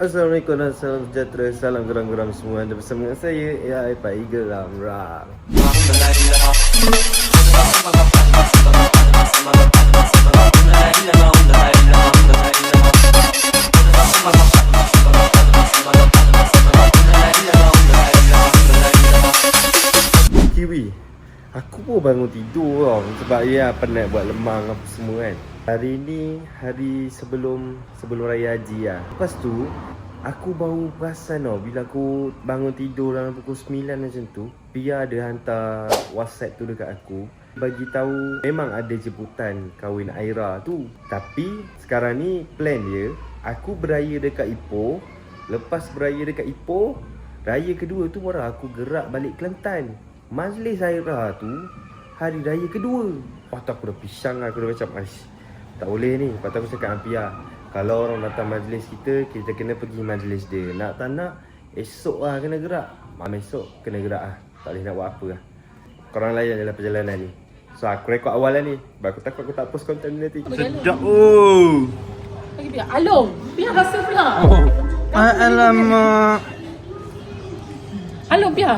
Assalamualaikum dan salam sejahtera. Salam geram-geram semua. Anda bersama dengan saya, AI Pak Eagle Lamrang. Kiwi, aku pun bangun tidur tau. Sebab penat buat lemang apa semua kan. Hari ni hari sebelum Raya Haji lah. Lepas tu aku baru perasan tau, bila aku bangun tidur dalam pukul 9 macam tu, Pia ada hantar WhatsApp tu dekat aku, bagi tahu memang ada jemputan kahwin Aira tu. Tapi sekarang ni plan dia, aku beraya dekat Ipoh. Lepas beraya dekat Ipoh, raya kedua tu baru aku gerak balik Kelantan. Majlis Aira tu hari raya kedua. Lepas tu aku dah pisang, aku dah macam tak boleh ni. Lepas tu aku cakap dengan Pia, kalau orang datang majlis kita, kita kena pergi majlis dia. Nak tak nak, esok lah kena gerak. Malam esok kena gerak lah. Tak boleh nak buat apa lah. Korang layan dalam perjalanan ni. So aku rekod awal lah ni. Sebab aku takut aku tak post konten nanti. Sedap oh. Bagi Pia. Alo, Pia rasa pula. Oh. Alamak. Halo Pia.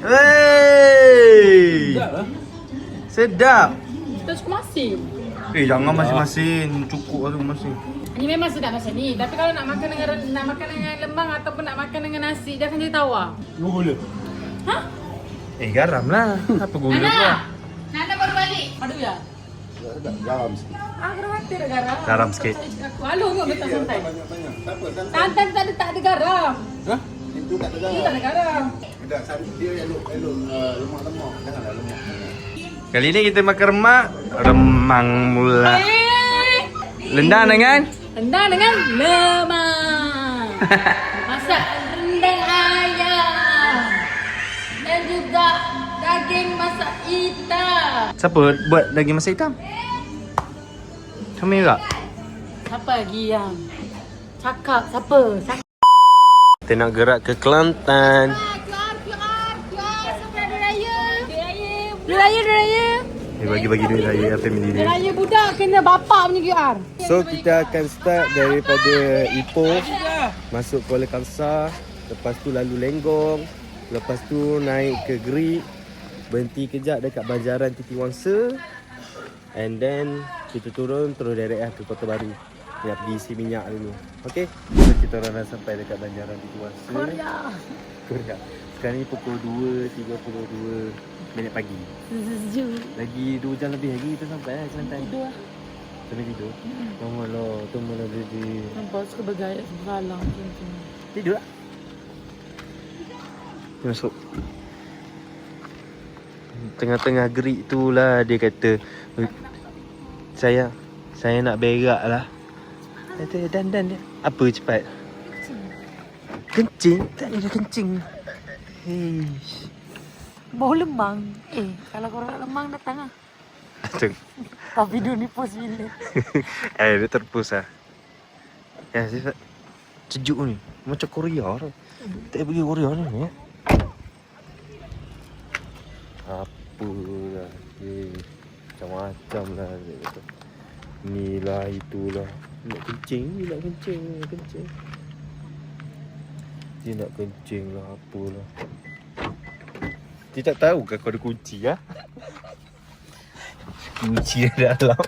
Hey. Sedap lah. Sedap. Kita cukup masin. Jangan masing-masing. Cukup lah tu masing. Ini memang sedap macam ni. Tapi kalau nak makan dengan lembang ataupun nak makan dengan nasi, dia akan jadi tawar. Gula. Ha? Garam lah. Apa gula pula? Nana baru balik. Aduh ya. Garam sikit. Aku khawatir ada garam. Garam sikit. Halo kau betul santai. Banyak-banyak. Tak apa kan? Santai tak ada garam. Hah? Itu tak ada Ini garam. tak ada garam. Dia elok lemak-lemak. Janganlah lemak. Kali ni kita makan remang mula. Rendang dengan lemang. Masak rendang ayam. Dan juga daging masak hitam. siapa buat daging masak hitam? Kamera. Siapa lagi yang cakap? Siapa? Kita nak gerak ke Kelantan. Keluar. Sampai ada raya. Raya. Bagi-bagi duit raya apa benda dia. Raya budak kena bapak punya QR. So kita akan start daripada Ipoh, masuk Kuala Kangsar, lepas tu lalu Lenggong, lepas tu naik ke Gerik, berhenti kejap dekat Banjaran Titi Wangsa, and then kita turun terus direct lah ke Kota Baru. Nak pergi isi minyak dulu. Okay? So kita orang dah sampai dekat Banjaran Titi Wangsa. Korea. Sekarang ni pukul 2.32 minit pagi. Sejuk. Lagi 2 jam lebih lagi kita sampai lah Kelantan. Tidur. Sampai tidur? Tunggu lah baby. Nampak suka bergaya sebalang macam tu. Tidur lah. Masuk. Tengah-tengah gerik tu lah dia kata, Saya nak berak lah. Kata dan dia. Apa cepat? Kencing? Tak ada kencing. Heish. Bau lemang. Kalau korang nak lemang datang lah. Datang. Tapi dia ni post bila. Dia terpus lah. Ya, sifat sejuk ni. Macam Korea lah. Tak pergi Korea ni ya. Apa lah. Macam-macam lah dia kata. Ni lah, itulah. Nak kencing ni, nak kencing. Dia nak kencing lah, apalah. Dia tak tahu ke kau ada kunci lah. Kunci ada dalam.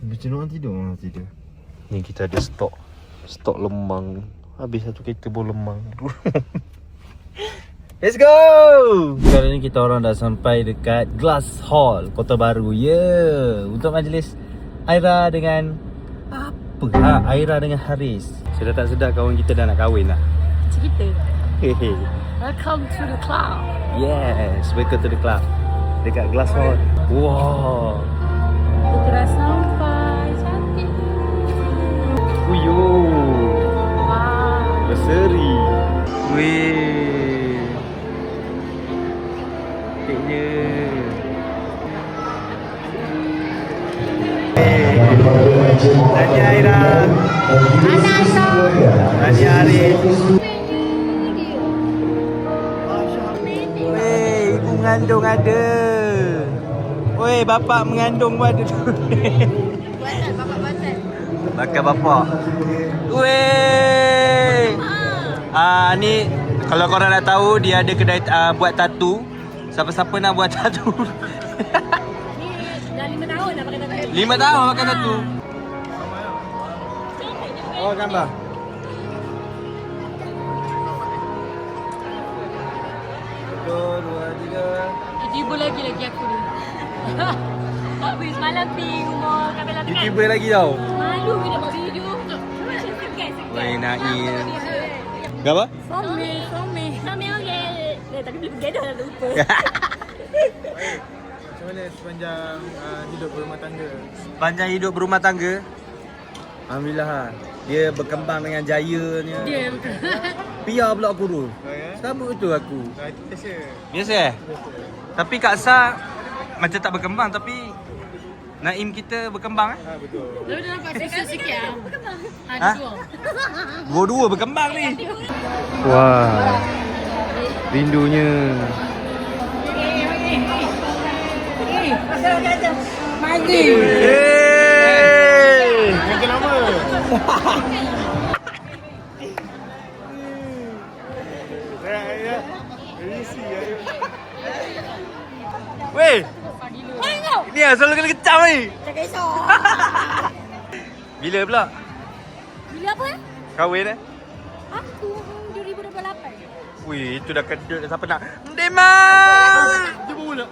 Macam orang tidur. Ni kita ada stok lemang. Habis satu kereta bawa lemang. Let's go! Sekarang ni kita orang dah sampai dekat Glass Hall, Kota Baru. Untuk majlis Aira dengan Aira dengan Haris. Sudah tak sedar kawan kita dah nak kahwin lah. Macam kita. Hehe. Welcome to the club. Yes, welcome to the club. Dekat Glass Hall. Wow. Kita dah sampai. Cantik. Uyo. Wow. Berseri. Weh. Cantiknya. Tanya Aira. Tanya Haris. Weh, ibu mengandung ada. Weh, bapak mengandung pun ada tu. Buatan, bapak buatan. Bakal bapak. Weh. Ni kalau korang nak tahu dia ada kedai buat tattoo. Siapa-siapa nak buat tattoo? Ni dah 5 tahun dah pakai tattoo. 5 tahun pakai tattoo. Oh, gambar. Dua, tiga. YouTuber lagi aku ni. Habis semalam pergi rumah Kamila Tekan. YouTuber lagi tau. Malu kita buat video. Weh, Nail. Gambar? Some. Some okey. Tapi belum gaduh dah lupa. Macam mana sepanjang hidup berumah tangga? Panjang hidup berumah tangga. Alhamdulillah ha. Dia berkembang dengan jayanya. Dia betul. Piar pula aku tu. Ya? Sama betul aku. Biasa. Biasa eh? Tapi Kak Sa macam tak berkembang tapi Naim kita berkembang eh? Betul. Lalu dia nampak susu sikit lah. Ha? Dua-dua berkembang ni. Wah. Rindunya. Mandi. Macam lama. Ya. Risi ya. Weh, Tengok. ni asal kena kecam ni. Tak kisah. Bila pula? Bila apa eh? Kahwin eh? Aku 2028. Wih, itu dah kedut dah siapa nak. Demang! Jumpa pula.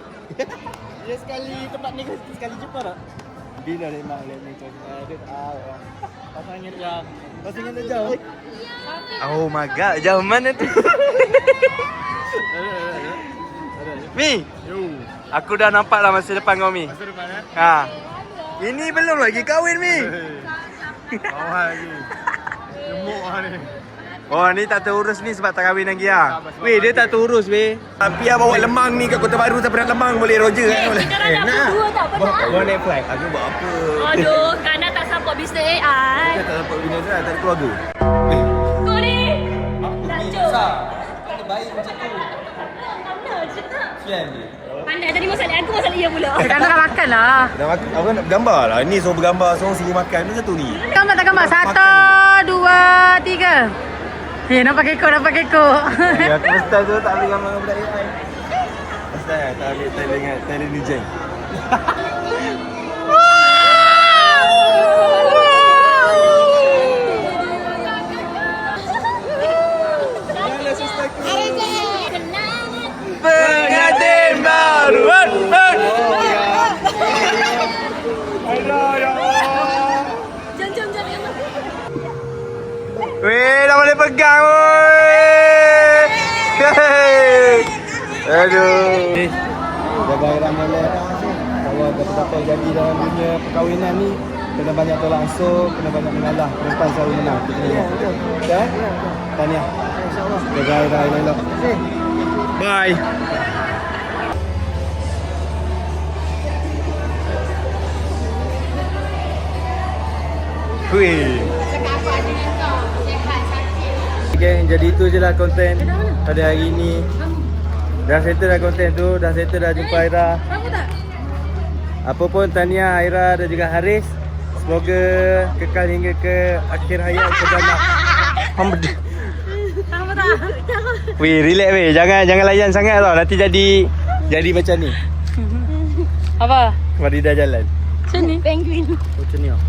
Dia sekali tempat ni sekali jumpa tak? Bila dia mak lihat ni macam dia pasangan yang pasangan dia jauh. Oh my god, jauh mana tu? Mi, Yo. aku dah nampak lah masa depan kau Mi. Masa depan eh. Ha. Ini belum lagi kahwin Mi. Awal lagi. Gemuk ah ni. Oh, ni tak terurus ni sebab tak kahwin lagi ah. Weh, dia tak terurus weh. Tapi bawa lemang ni kat Kota Baru sampai nak lemang boleh Roger kan boleh. Kita dah nak berdua tak pernah. Kau naik flight. Aku buat apa? Aduh, Kana tak support bisnes AI. Dia tak dapat bina saya tak ada keluarga. Kau ni. Tak cuk. Terbaik macam tu. Mana cakap? Sian. Pandai tadi masalah aku masalah ia pula. Kana nak makan lah. Dah makan, aku nak bergambar lah. Ni suruh bergambar, seorang suruh makan. Macam tu ni. Gambar tak gambar? 1, 2, 3. Nampak kekok, nampak kekok. Ya, aku mesti tu tak boleh gambar budak AI. Mesti tak boleh talent dengan talent DJ. Pengantin baru. Jom. Weh, dah boleh pegang weh. Aduh. Jaga Aira Molek. Kalau dapat jadi dalam dunia perkahwinan ni, kena banyak tolak ansur, kena banyak mengalah. Perempuan selalu menang. Ya, betul. Betul? Tahniah. InsyaAllah. Jaga Aira elok. Bye. Wih. Gang, jadi itu je lah konten pada hari ni. Dah settle dah konten tu, dah settle dah jumpa Aira. Kamu tak? Apa pun tahniah Aira dan juga Haris. Semoga kekal hingga ke akhir hayat seganak. Kamu tak? Weh, relax weh. Jangan layan sangat tau. Nanti jadi macam ni. Apa? Farida jalan. Macam ni? Penguin. Macam ni oh.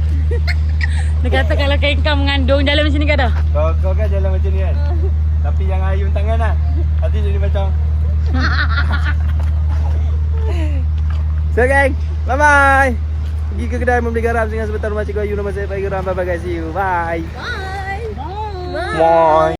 Dia kata kalau kengkang mengandung jalan macam ni ke dah? Kau kan jalan macam ni kan. Tapi jangan ayun tangan lah. Nanti jadi macam. So gang, bye bye. Pergi ke kedai membeli garam dengan sebentar rumah Cikgu Ayu. Nama saya Pak Geram. Bye bye guys. See you. Bye. Bye. Bye.